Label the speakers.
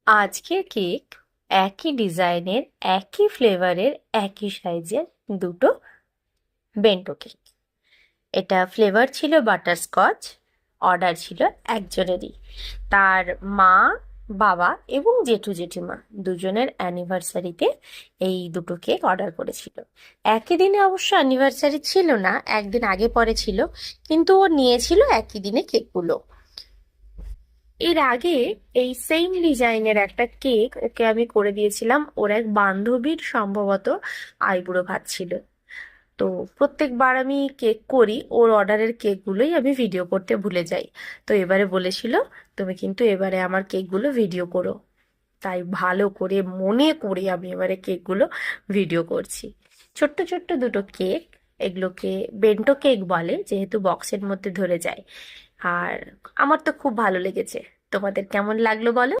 Speaker 1: আজকের কেক একই ডিজাইনের, একই ফ্লেভারের, একই সাইজের দুটো বেন্টো কেক। এটা ফ্লেভার ছিল বাটারস্কচ। অর্ডার ছিল একজনেরই, তার মা, বাবা এবং জেঠু জেঠিমা দুজনের অ্যানিভার্সারিতে এই দুটো কেক অর্ডার করেছিল। একই দিনে অবশ্য অ্যানিভার্সারি ছিল না, একদিন আগে পরে ছিল, কিন্তু ও নিয়েছিল একই দিনে কেকগুলো। এর আগে এই সেম ডিজাইনের একটা কেক ওকে আমি করে দিয়েছিলাম, ওর এক বান্ধবীর সম্ভবত আইবুড়ো ভাত ছিল। তো প্রত্যেকবার আমি কেক করি, ওর অর্ডারের কেকগুলোই আমি ভিডিও করতে ভুলে যাই। তো এবারে বলেছিল, তুমি কিন্তু এবারে আমার কেকগুলো ভিডিও করো। তাই ভালো করে মনে করে আমি এবারে কেকগুলো ভিডিও করছি। ছোট্ট ছোট্ট দুটো কেক, এগুলোকে বেন্টো কেক বলে যেহেতু বক্সের মধ্যে ধরে যায়। আর আমার তো খুব ভালো লেগেছে। তোমাদের কেমন লাগলো বলো।